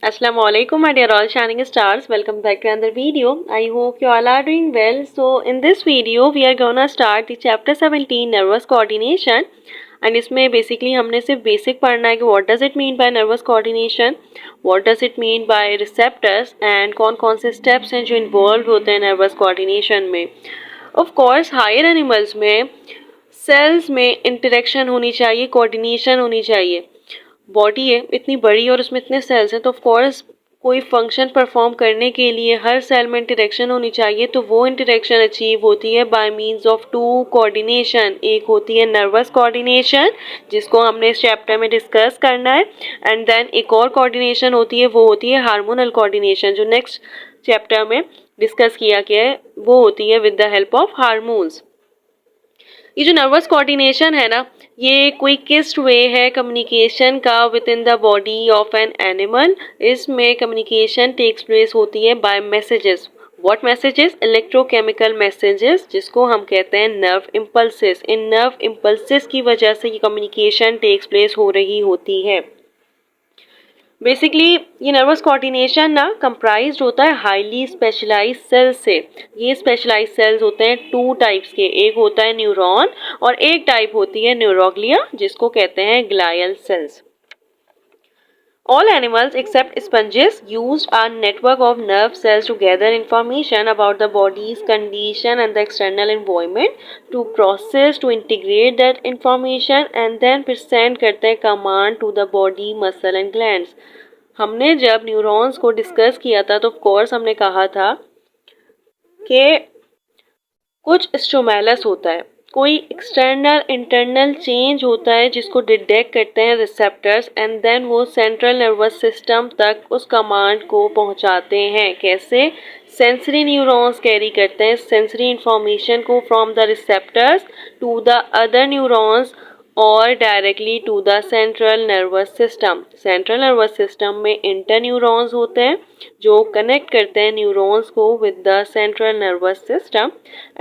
Assalamu alaikum, my dear all shining stars. Welcome back to another video. I hope you all are doing well. So, in this video, we are gonna start the chapter 17 nervous coordination. And इसमें basically हमने सिर्फ basic पढ़ना है कि what does it mean by nervous coordination, what does it mean by receptors, and कौन-कौन से steps हैं जो involved होते हैं nervous coordination में. Of course, higher animals में सेल्स में इंटरेक्शन होनी चाहिए, कोऑर्डिनेशन होनी चाहिए. बॉडी है इतनी बड़ी और उसमें इतने सेल्स हैं तो ऑफ कोर्स कोई फंक्शन परफॉर्म करने के लिए हर सेल में इंटरेक्शन होनी चाहिए. तो वो इंटरेक्शन अचीव होती है by means of two coordination. एक होती है नर्वस कोऑर्डिनेशन जिसको हमने इस चैप्टर में डिस्कस करना है, एंड देन एक और कोऑर्डिनेशन होती है, वो होती है हार्मोनल कोऑर्डिनेशन जो नेक्स्ट चैप्टर में डिस्कस किया गया है. वो होती है with the help of hormones. ये जो नर्वस कोऑर्डिनेशन है ना, ये क्विकेस्ट वे है कम्युनिकेशन का within the body of an animal. इसमें कम्युनिकेशन टेक्स प्लेस होती है by messages. What messages? Electrochemical messages जिसको हम कहते हैं नर्व इम्पल्सेस. इन नर्व इम्पल्सेस की वजह से ये कम्युनिकेशन टेक्स प्लेस हो रही होती है. बेसिकली ये नर्वस कोऑर्डिनेशन ना कंप्राइज्ड होता है हाईली स्पेशलाइज्ड सेल्स से. ये स्पेशलाइज्ड सेल्स होते हैं टू टाइप्स के. एक होता है न्यूरॉन और एक टाइप होती है न्यूरोग्लिया जिसको कहते हैं glial cells. All animals except sponges use a network of nerve cells to gather information about the body's condition and the external environment, to process, to integrate that information and then फिर send करते हैं command to the body, muscle and glands. हमने जब neurons को discuss किया था तो of course हमने कहा था कि कुछ स्टोमेलस होता है, कोई एक्सटर्नल इंटरनल चेंज होता है जिसको डिटेक्ट करते हैं रिसेप्टर्स, एंड देन वो सेंट्रल नर्वस सिस्टम तक उस कमांड को पहुंचाते हैं. कैसे? सेंसरी न्यूरॉन्स कैरी करते हैं सेंसरी इंफॉर्मेशन को from the receptors to the other neurons और directly to the central nervous system. Central nervous system में इंटर न्यूरॉन्स होते हैं जो कनेक्ट करते हैं न्यूरॉन्स को with the central nervous system,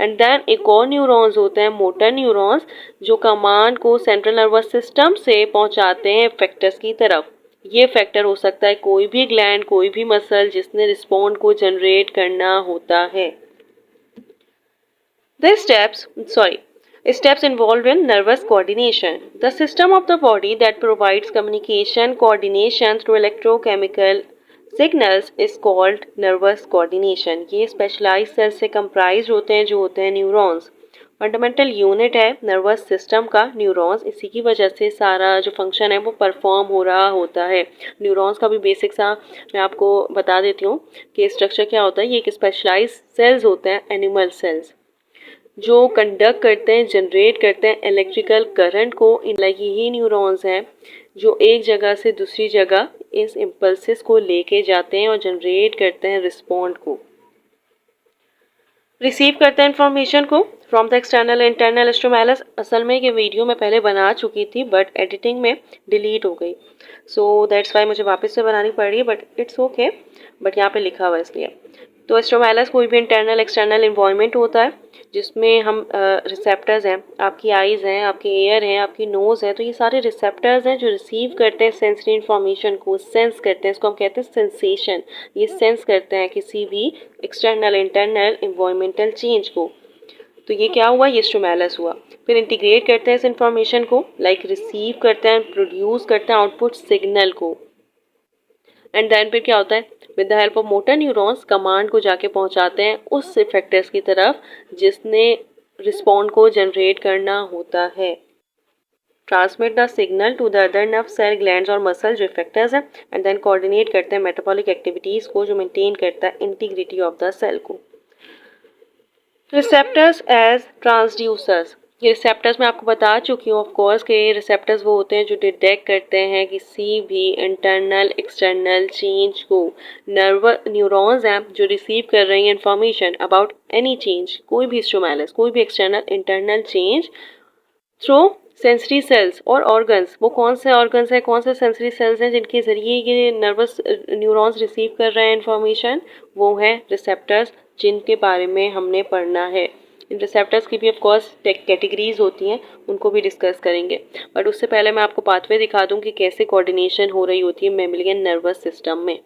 and then एक और न्यूरॉन्स होते हैं मोटर न्यूरॉन्स जो कमांड को सेंट्रल नर्वस सिस्टम से पहुंचाते हैं इफेक्टर्स की तरफ. ये फैक्टर हो सकता है कोई भी ग्लैंड, कोई भी मसल जिसने रिस्पॉन्ड को जनरेट करना होता है. The steps involved in nervous coordination. The system of the body that provides communication coordination through electrochemical signals is called nervous coordination. ये specialized cells से comprised होते हैं जो होते हैं neurons. फंडामेंटल यूनिट है नर्वस सिस्टम का न्यूरॉन्स. इसी की वजह से सारा जो फंक्शन है वो परफॉर्म हो रहा होता है. न्यूरॉन्स का भी बेसिक सा मैं आपको बता देती हूँ कि स्ट्रक्चर क्या होता है. ये एक स्पेशलाइज्ड सेल्स होते हैं एनिमल सेल्स जो कंडक्ट करते हैं, जनरेट करते हैं इलेक्ट्रिकल करंट को. इन यही न्यूरॉन्स हैं जो एक जगह से दूसरी जगह इस इम्पल्सेस को लेके जाते हैं और जनरेट करते हैं रिस्पॉन्ड को. रिसीव करते हैं इंफॉर्मेशन को from the external internal stimulus. असल में ये वीडियो मैं पहले बना चुकी थी बट एडिटिंग में डिलीट हो गई, सो दैट्स वाई मुझे वापस से बनानी पड़ रही है, बट इट्स ओके. बट यहाँ पे लिखा हुआ है इसलिए. तो स्टिमुलस कोई भी इंटरनल एक्सटर्नल इन्वायरमेंट होता है जिसमें हम रिसेप्टर्स हैं, आपकी आइज़ हैं, आपके एयर हैं, आपकी नोज़ है. तो ये सारे रिसेप्टर्स हैं जो रिसीव करते हैं सेंसरी इन्फॉर्मेशन को, सेंस करते हैं. इसको हम कहते हैं सेंसेशन. ये सेंस करते हैं किसी भी एक्सटर्नल इंटरनल इन्वायरमेंटल चेंज को. तो ये क्या हुआ? ये स्टिमुलस हुआ. फिर इंटीग्रेट करते हैं इस इंफॉर्मेशन को, लाइक रिसीव करते हैं, प्रोड्यूस करते हैं आउटपुट सिग्नल को, एंड देन फिर क्या होता है with the help of motor neurons command को जाके पहुंचाते हैं उस इफेक्टर्स की तरफ जिसने रिस्पॉन्ड को जनरेट करना होता है. Transmit the signal to the other nerve cell, glands और मसल जो इफेक्टर्स हैं, एंड देन कोऑर्डिनेट करते हैं मेटाबॉलिक एक्टिविटीज़ को जो मेंटेन करता है इंटीग्रिटी ऑफ द सेल को. Receptors as transducers. ये रिसेप्टर्स मैं आपको बता चुकी हूँ ऑफ कोर्स कि रिसेप्टर्स वो होते हैं जो डिटेक्ट करते हैं किसी भी इंटरनल एक्सटर्नल चेंज को. न्यूरॉन्स हैं जो रिसीव कर रही हैं इंफॉर्मेशन अबाउट एनी चेंज, कोई भी स्टिमुलस, कोई भी external internal change through sensory sales और ऑर्गन्स. वो कौन से ऑर्गन्स हैं, कौन से सेंसरी सेल्स हैं जिनके ज़रिए ये नर्वस न्यूरॉन्स रिसीव कर रहे हैं इंफॉर्मेशन? वो हैं रिसेप्टर्स जिनके बारे में हमने पढ़ना है. इन रिसेप्टर्स की भी ऑफ कोर्स कैटेगरीज होती हैं, उनको भी डिस्कस करेंगे। बट उससे पहले मैं आपको पाथवे दिखा दूं कि कैसे कोऑर्डिनेशन हो रही होती है मेमलियन नर्वस सिस्टम में।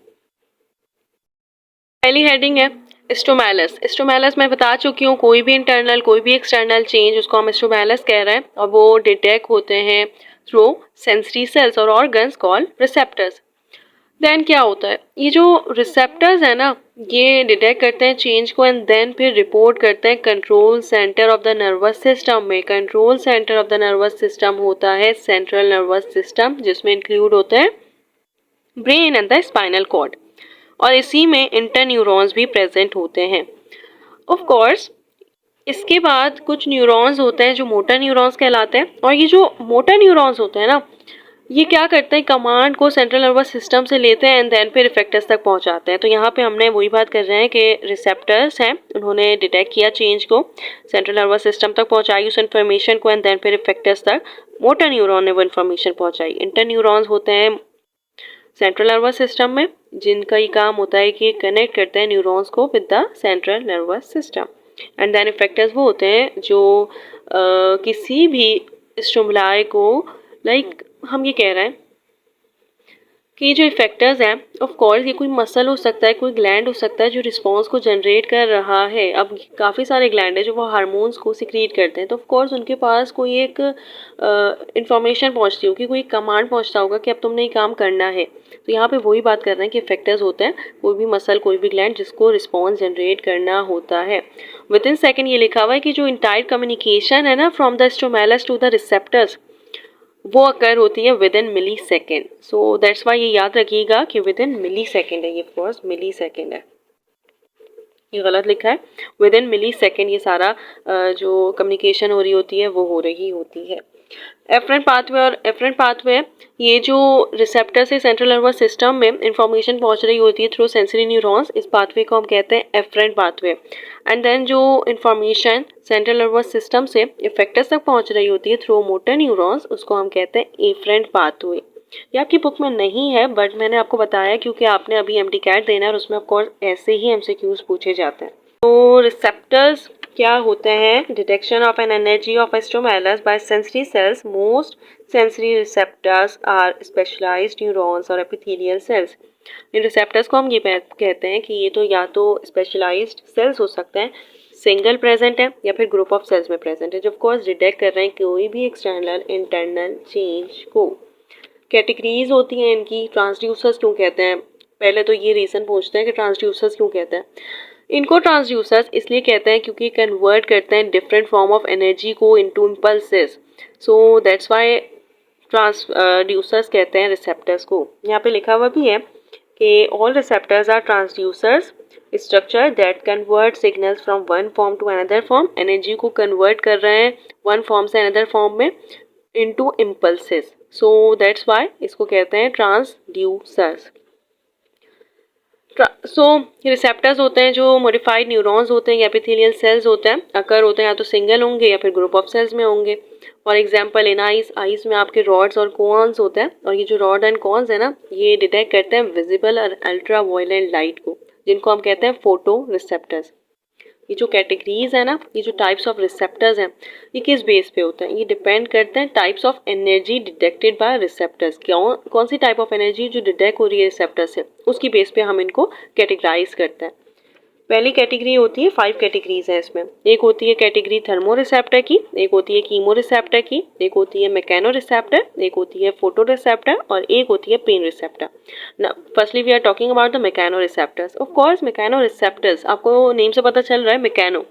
पहली हेडिंग है स्टोमैलस। स्टोमैलस मैं बता चुकी हूँ, कोई भी इंटरनल कोई भी एक्सटर्नल चेंज उसको हम स्टोमैलस कह रहे हैं, और वो डिटेक्ट होते हैं थ्रू सेंसरी सेल्स और ऑर्गन्स कॉल्ड रिसेप्टर्स। देन क्या होता है, ये जो रिसेप्टर्स है ना, ये डिटेक्ट करते हैं चेंज को एंड देन फिर रिपोर्ट करते हैं control centre of the nervous system में। Control centre of the nervous system होता है सेंट्रल नर्वस सिस्टम, जिसमें इंक्लूड होते हैं brain and the spinal cord, और इसी में इंटरन्यूरॉन्स भी प्रेजेंट होते हैं। ऑफ कोर्स इसके बाद कुछ न्यूरॉन्स होते हैं जो मोटर न्यूरॉन्स कहलाते हैं, और ये जो मोटर न्यूरॉन्स होते हैं ना, ये क्या करते हैं, कमांड को सेंट्रल नर्वस सिस्टम से लेते हैं एंड देन फिर इफेक्टर्स तक पहुंचाते हैं। तो यहाँ पे हमने वही बात कर रहे हैं कि रिसेप्टर्स हैं, उन्होंने डिटेक्ट किया चेंज को, सेंट्रल नर्वस सिस्टम तक पहुंचाई उस इन्फॉर्मेशन को एंड देन फिर इफेक्टर्स तक मोटर न्यूरॉन ने वो इन्फॉर्मेशन पहुंचाई। इंटर न्यूरॉन्स होते हैं सेंट्रल नर्वस सिस्टम में, जिनका ही काम होता है कि कनेक्ट करते हैं न्यूरॉन्स को with the central nervous system. And then effectors वो होते हैं जो किसी भी स्टिमुलाई को लाइक हम ये कह रहे हैं कि जो इफेक्टर्स हैं, ऑफ कोर्स ये कोई मसल हो सकता है, कोई ग्लैंड हो सकता है जो रिस्पांस को जनरेट कर रहा है। अब काफ़ी सारे ग्लैंड है जो वो हार्मोन्स को सिक्रीट करते हैं, तो ऑफ कोर्स उनके पास कोई एक इंफॉर्मेशन पहुंचती होगी, कोई कमांड पहुंचता होगा कि अब तुमने ये काम करना है। तो यहाँ पे वही बात कर रहे हैं कि इफेक्टर्स होते हैं कोई भी मसल कोई भी ग्लैंड जिसको रिस्पॉन्स जनरेट करना होता है। विद इन सेकेंड ये लिखा हुआ है कि जो इंटायर कम्युनिकेशन है ना from the stimulus to the receptors, वो अकर होती है within millisecond. So that's why ये याद रखिएगा कि विद इन मिली सेकेंड है, ये ऑफकोर्स मिली सेकेंड है, ये गलत लिखा है। विद इन मिली सेकेंड ये सारा जो कम्युनिकेशन हो रही होती है वो हो रही होती है। एफरेंट पाथवे और एफरेंट पाथवे, ये जो रिसेप्टर से सेंट्रल नर्वस सिस्टम में इंफॉर्मेशन पहुंच रही होती है थ्रू सेंसरी न्यूरॉन्स, इस पाथवे को हम कहते हैं एफरेंट पाथवे। एंड देन जो इंफॉर्मेशन सेंट्रल नर्वस सिस्टम से इफेक्टर्स तक पहुंच रही होती है थ्रू मोटर न्यूरॉन्स, उसको हम कहते हैं एफरेंट पाथवे। ये आपकी बुक में नहीं है बट मैंने आपको बताया क्योंकि आपने अभी एमटीकैट देना है और उसमें ऑफकोर्स ऐसे ही एमसीक्यूज पूछे जाते हैं। तो रिसेप्टर्स क्या होते हैं, detection of an energy of stimulus by sensory cells. Most sensory receptors are specialised neurons और एपिथेलियल सेल्स। इन रिसेप्टर्स को हम ये कहते हैं कि ये तो या तो स्पेशलाइज्ड सेल्स हो सकते हैं, सिंगल प्रेजेंट है, या फिर ग्रुप ऑफ सेल्स में प्रेजेंट है, जो ऑफकोर्स डिटेक्ट कर रहे हैं कोई भी एक्सटर्नल इंटरनल चेंज को। कैटेगरीज होती हैं इनकी। ट्रांसड्यूसर्स क्यों कहते हैं, पहले तो ये रीज़न पूछते हैं कि ट्रांसड्यूसर्स क्यों कहते हैं। इनको ट्रांसड्यूसर्स इसलिए कहते हैं क्योंकि कन्वर्ट करते हैं डिफरेंट फॉर्म ऑफ एनर्जी को into impulses, so that's why transducers कहते हैं रिसेप्टर्स को। यहाँ पे लिखा हुआ भी है कि all receptors are transducers structure that convert signals from one form to another form. Energy को कन्वर्ट कर रहे हैं वन फॉर्म से अनदर फॉर्म में into impulses, so that's why इसको कहते हैं ट्रांसड्यूसर्स। सो रिसेप्टर्स होते हैं जो मॉडिफाइड न्यूरॉन्स होते हैं या एपिथेलियल सेल्स होते हैं, अकर होते हैं या तो सिंगल होंगे या फिर ग्रुप ऑफ सेल्स में होंगे। फॉर एग्जांपल इन आईज में आपके रॉड्स और कोन्स होते हैं, और ये जो रॉड एंड कोन्स है ना, ये डिटेक्ट करते हैं विजिबल और अल्ट्रा वायलेंट लाइट को, जिनको हम कहते हैं फोटो रिसेप्टर्स। ये जो कैटेगरीज है ना, ये जो टाइप्स ऑफ रिसेप्टर्स हैं, ये किस बेस पे होते हैं, ये डिपेंड करते हैं types of energy detected by receptors. कौन सी टाइप ऑफ एनर्जी जो डिटेक्ट हो रही है रिसेप्टर से, उसकी बेस पे हम इनको कैटेगराइज करते हैं। पहली कैटेगरी होती है, 5 कैटेगरीज है इसमें। एक होती है कैटेगरी थर्मो रिसेप्टर की, एक होती है कीमो रिसेप्टर की, एक होती है मैकेनो रिसेप्टर, एक होती है फोटो रिसेप्टर, और एक होती है पेन रिसेप्टर। ना firstly we are talking about the mechanoreceptors. Of course mechanoreceptors, आपको नेम से पता चल रहा है मैकेनो,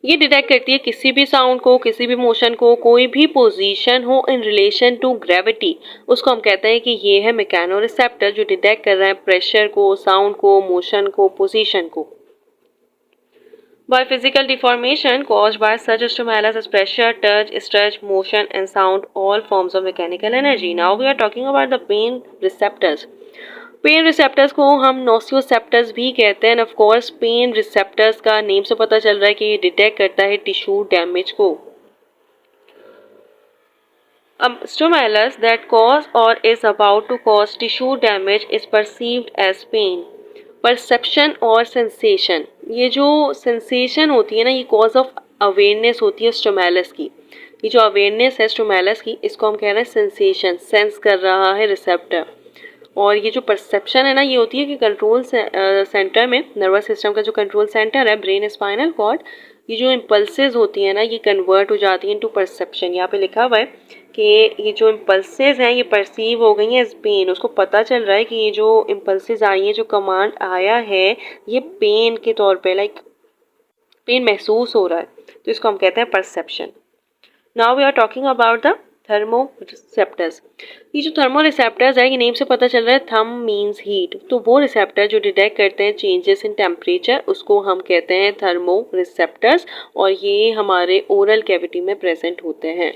ये डिटेक्ट करती है किसी भी साउंड को, किसी भी मोशन को, कोई भी पोजीशन हो इन रिलेशन टू ग्रेविटी, उसको हम कहते हैं कि ये है मैकेनो रिसेप्टर जो डिटेक्ट कर रहे हैं प्रेशर को, साउंड को, मोशन को, पोजीशन को। By physical deformation caused by such stimulus as pressure, touch, stretch, motion and sound, all forms of mechanical energy. Now we are talking about the pain receptors. Pen receptors को हम नोसियोसेप्टर्स भी कहते हैं। Of course pen receptors का name से पता चल रहा है कि ये डिटेक्ट करता है टिश्यू डैमेज को। Stimulus that cause or is about to cause tissue damage is perceived as pain. Perception और सेंसेशन, ये जो सेंसेशन होती है ना, ये कॉज ऑफ अवेयरनेस होती है स्टिमुलस की। ये जो अवेयरनेस है स्टिमुलस की, इसको हम कह रहे हैं सेंसेशन, सेंस कर रहा है रिसेप्टर। और ये जो परसेप्शन है ना, ये होती है कि कंट्रोल सेंटर में, नर्वस सिस्टम का जो कंट्रोल सेंटर है, ब्रेन स्पाइनल कॉर्ड, ये जो इम्पल्सेस होती है ना, ये कन्वर्ट हो जाती हैं इनटू परसेप्शन। यहाँ पे लिखा हुआ है कि ये जो इम्पल्सेस हैं ये परसीव हो गई हैं एज पेन। उसको पता चल रहा है कि ये जो इम्पल्सेस आई हैं, जो कमांड आया है, ये पेन के तौर पे, लाइक पेन महसूस हो रहा है, तो इसको हम कहते हैं perception. Now we are talking about the thermoreceptors. ये जो थर्मो रिसेप्टर्स है, ये नेम से पता चल रहा है, थर्म मीन्स हीट, तो वो रिसेप्टर जो डिटेक्ट करते हैं चेंजेस इन टेम्परेचर, उसको हम कहते हैं थर्मो रिसेप्टर्स, और ये हमारे ओरल कैविटी में प्रेजेंट होते हैं।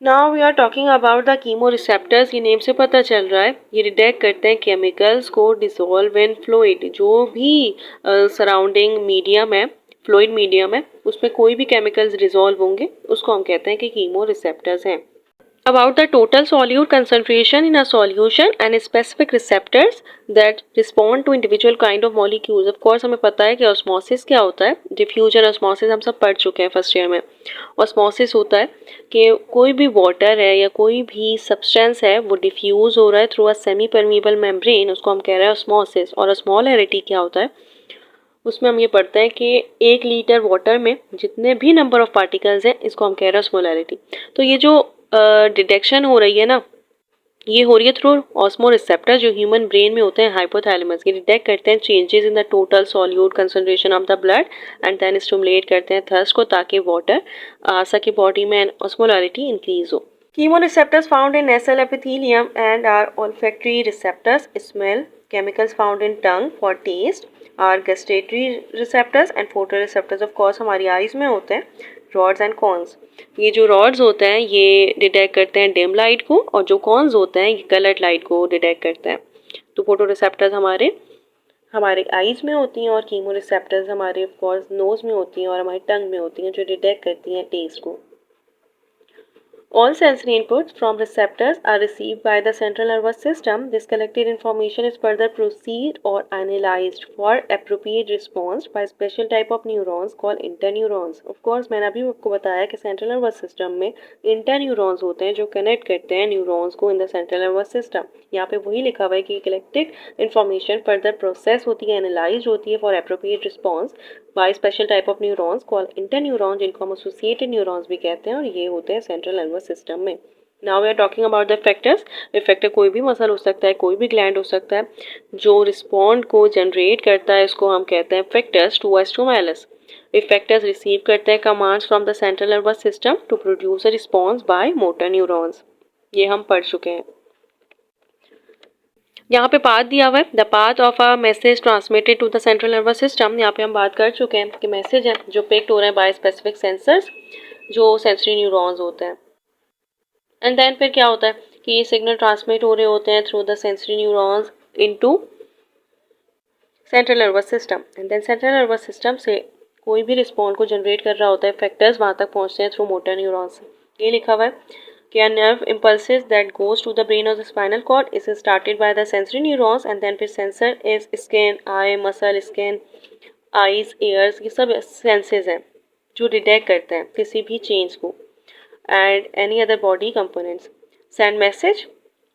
Now we are talking about the chemoreceptors. ये नेम से पता चल रहा है, ये डिटेक्ट करते हैं केमिकल्स को डिसॉल्व इन फ्लूइड, जो भी सराउंडिंग मीडियम है, फ्लूइड मीडियम है, उसमें कोई भी केमिकल्स डिसॉल्व होंगे, उसको हम कहते हैं कि कीमो रिसेप्टर्स हैं। About the total solute concentration in a solution and specific receptors that respond to individual kind of molecules. Of course हमें पता है कि ऑस्मोसिस क्या होता है, डिफ्यूजन ऑस्मोसिस हम सब पढ़ चुके हैं फर्स्ट ईयर में। ऑस्मोसिस होता है कि कोई भी वाटर है या कोई भी सब्सटेंस है वो डिफ्यूज हो रहा है through a semi permeable membrane, उसको हम कह रहे हैं ऑस्मोसिस। और ऑस्मोलैरिटी क्या होता है, उसमें हम ये पढ़ते हैं कि 1 लीटर वाटर में जितने भी नंबर ऑफ पार्टिकल्स हैं, इसको हम कह रहे हैं ऑस्मोलैरिटी। तो ये जो डिटेक्शन हो रही है ना, ये हो रही है थ्रू ऑस्मो रिसेप्टर, जो ह्यूमन ब्रेन में होते हैं हाइपोथैलेमस। ये डिटेक्ट करते हैं changes in the total solute concentration of the blood and then stimulate करते हैं थर्स्ट को, ताकि वाटर आ सके बॉडी में एंड ऑस्मोलैरिटी इंक्रीज हो। Chemoreceptors found in nasal epithelium and are olfactory receptors. Smell chemicals found in tongue for taste are gustatory receptors and photoreceptors. Of course हमारी eyes में होते हैं rods and cones. ये जो rods होते हैं ये डिटेक्ट करते हैं डिम लाइट को, और जो cones होते हैं ये कलर्ड लाइट को डिटेक्ट करते हैं। तो फोटोरिसेप्टर्स हमारे आईज में होती हैं, और कीमोरिसेप्टर्स हमारे ऑफ कोर्स नोज में होती हैं और हमारी टंग में होती हैं, जो डिटेक्ट करती हैं टेस्ट को। All sensory inputs from receptors are received by the central nervous system. This collected information is further processed or analyzed for appropriate response by special type of neurons called interneurons. Of course मैंने अभी आपको बताया कि central nervous system में interneurons होते हैं जो connect करते हैं neurons को in the central nervous system. यहाँ पे वही लिखा हुआ है कि collected information further process होती है, analyzed होती है for appropriate response by special type of neurons called interneurons, जिनको हम associated neurons भी कहते हैं, और ये होते हैं central nervous system में। Now we are talking about the effectors. Effector कोई भी मसल हो सकता है, कोई भी ग्लैंड हो सकता है, जो रिस्पॉन्ड को जनरेट करता है इसको हम कहते हैं effectors to a stimulus. Effectors receive करते हैं commands from the central nervous system to produce a response by motor neurons. ये हम पढ़ चुके हैं। यहाँ पे पाथ दिया हुआ है, the path of a message transmitted to the central nervous system. यहाँ पे हम बात कर चुके हैं कि मैसेज है जो पिक्ड हो रहे हैं बाय स्पेसिफिक सेंसर्स, जो सेंसरी न्यूरॉन्स होते हैं। एंड देन फिर क्या होता है कि ये सिग्नल ट्रांसमिट हो रहे होते हैं through the sensory neurons into central nervous system, and then central nervous system से कोई भी रिस्पॉन्स को जनरेट कर रहा होता है, फैक्टर्स वहाँ तक पहुँचते हैं थ्रू मोटर न्यूरॉन्स। ये लिखा हुआ है कि a nerve impulses that goes to the brain or the spinal cord is started by the sensory neurons, and then फिर sensor is skin, eye, muscle, skin, eyes, ears, ये सब senses हैं जो डिटेक्ट करते हैं किसी भी चेंज को, and any other body components send message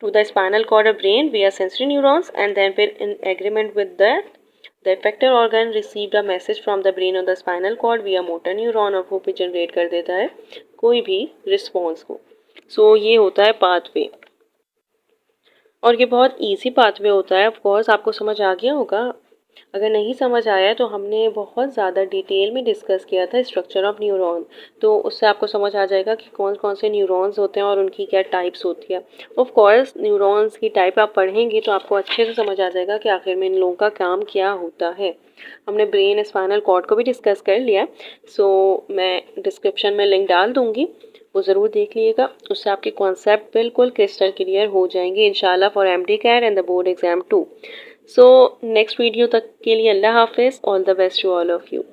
to the spinal cord or brain via sensory neurons, and then फिर in agreement with that the effector organ received a message from the brain or the spinal cord via motor neuron, और वो भी generate कर देता है कोई भी response को। सो ये होता है पाथवे, और ये बहुत इजी पाथवे होता है। ऑफ कोर्स आपको समझ आ गया होगा। अगर नहीं समझ आया तो हमने बहुत ज़्यादा डिटेल में डिस्कस किया था स्ट्रक्चर ऑफ न्यूरॉन, तो उससे आपको समझ आ जाएगा कि कौन कौन से न्यूरॉन्स होते हैं और उनकी क्या टाइप्स होती है। ऑफ कोर्स न्यूरॉन्स की टाइप आप पढ़ेंगे तो आपको अच्छे से समझ आ जाएगा कि आखिर में इन लोगों का काम क्या होता है। हमने ब्रेन स्पाइनल कॉर्ड को भी डिस्कस कर लिया, सो मैं डिस्क्रिप्शन में लिंक डाल दूँगी, वो ज़रूर देख लीजिएगा। उससे आपके कॉन्सेप्ट बिल्कुल क्रिस्टल क्लियर हो जाएंगे इंशाल्लाह for MD CAT and the board exam 2। So next video तक के लिए अल्लाह हाफिज़, all the best to all of you.